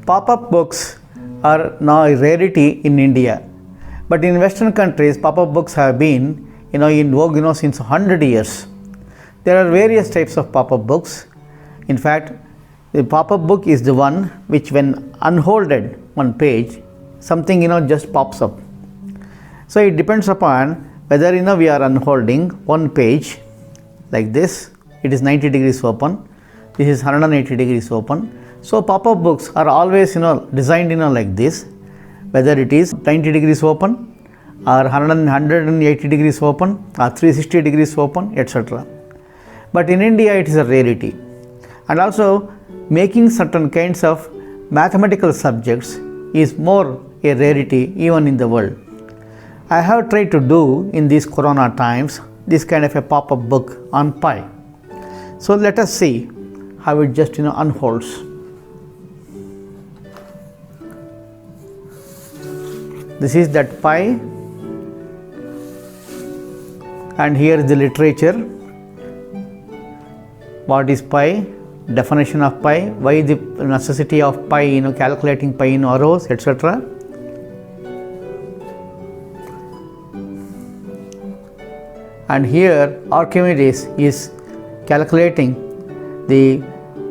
Pop-up books are now a rarity in India, but in Western countries, pop-up books have been in vogue since 100 years. There are various types of pop-up books. In fact, the pop-up book is the one which, when unfolded one page, something just pops up. So it depends upon whether we are unfolding one page like this. It is 90 degrees open. This is 180 degrees open. So pop-up books are always designed like this, whether it is 90 degrees open or 180 degrees open or 360 degrees open, etc. But in India it is a rarity. And also making certain kinds of mathematical subjects is more a rarity even in the world. I have tried to do in these corona times this kind of a pop-up book on pi. So let us see how it just unfolds. This is that pi, and here is the literature. What is pi? Definition of pi, why the necessity of pi, calculating pi in arrows, etc. And here Archimedes is calculating the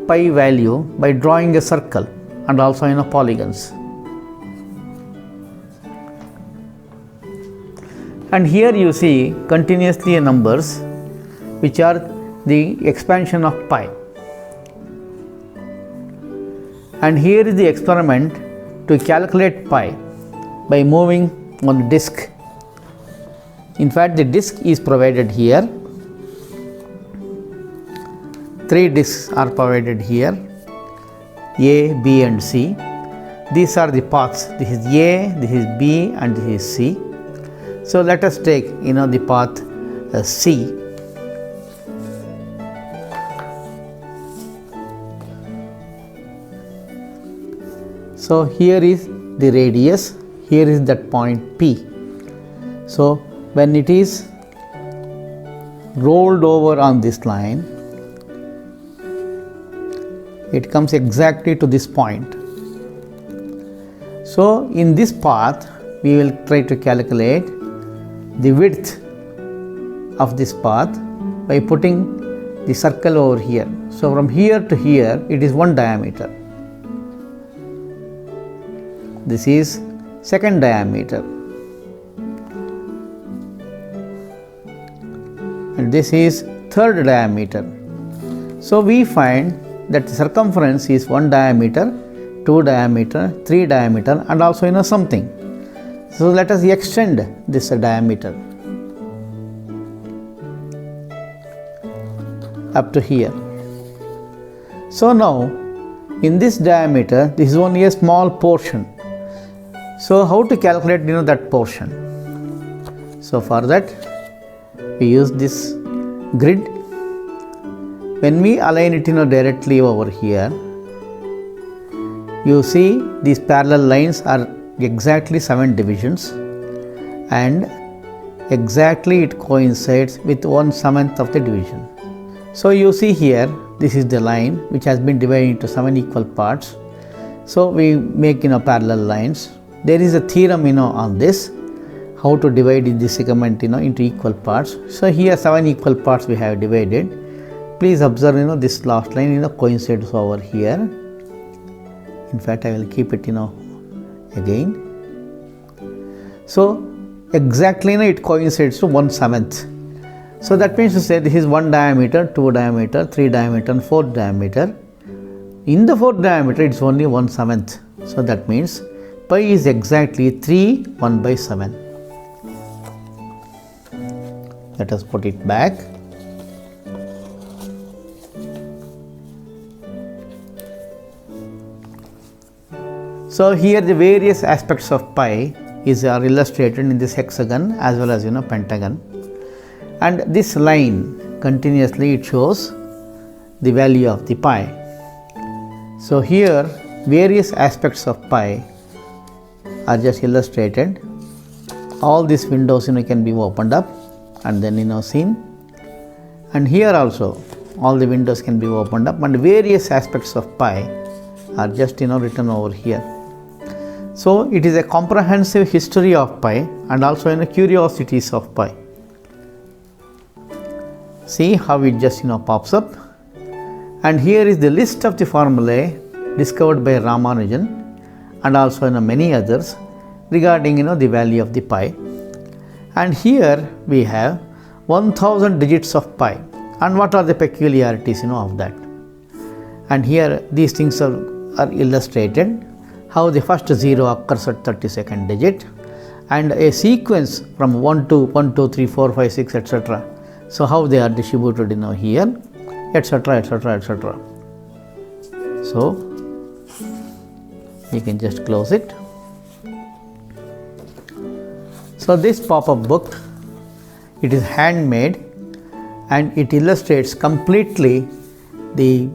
pi value by drawing a circle and also polygons. And here you see continuously numbers which are the expansion of pi. And here is the experiment to calculate pi by moving one disk. In fact, the disk is provided here. 3 disks are provided here, A, B and C. These are the paths. This is A, this is B and this is C. So let us take the path C. So here is the radius, here is that point P. So when it is rolled over on this line, it comes exactly to this point. So in this path we will try to calculate the width of this path by putting the circle over here. So from here to here it is one diameter. This is second diameter, and this is third diameter. So we find that the circumference is 1 diameter, 2 diameter, 3 diameter and also something. So let us extend this diameter up to here. So now in this diameter this is only a small portion. So how to calculate that portion? So for that we use this grid. When we align it directly over here, you see these parallel lines are exactly 7 divisions and exactly it coincides with 1/7 of the division. So you see here this is the line which has been divided into 7 equal parts. So we make parallel lines. There is a theorem on this, how to divide the segment into equal parts. So here 7 equal parts we have divided. Please observe this last line coincides over here. In fact I will keep it again. So exactly it coincides to 1/7. So that means to say this is 1 diameter, 2 diameter, 3 diameter and 4 diameter. In the 4th diameter it is only 1/7. So that means pi is exactly 3/1/7. Let us put it back. So here the various aspects of pi are illustrated in this hexagon as well as pentagon, and this line continuously it shows the value of the pi. So here various aspects of pi are just illustrated. All these windows can be opened up and then seen, and here also all the windows can be opened up and various aspects of pi are just written over here. So it is a comprehensive history of pi and also curiosities of pi. See how it just pops up, and here is the list of the formulae discovered by Ramanujan and also many others regarding the value of the pi. And here we have 1000 digits of pi, and what are the peculiarities of that. And here these things are illustrated, how the first 0 occurs at 32nd digit, and a sequence from 1 to 1, 2, 3, 4, 5, 6, etc. So how they are distributed here, etc., etc., etc. So you can just close it. So this pop-up book, it is handmade and it illustrates completely the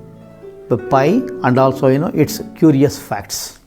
pi and also its curious facts.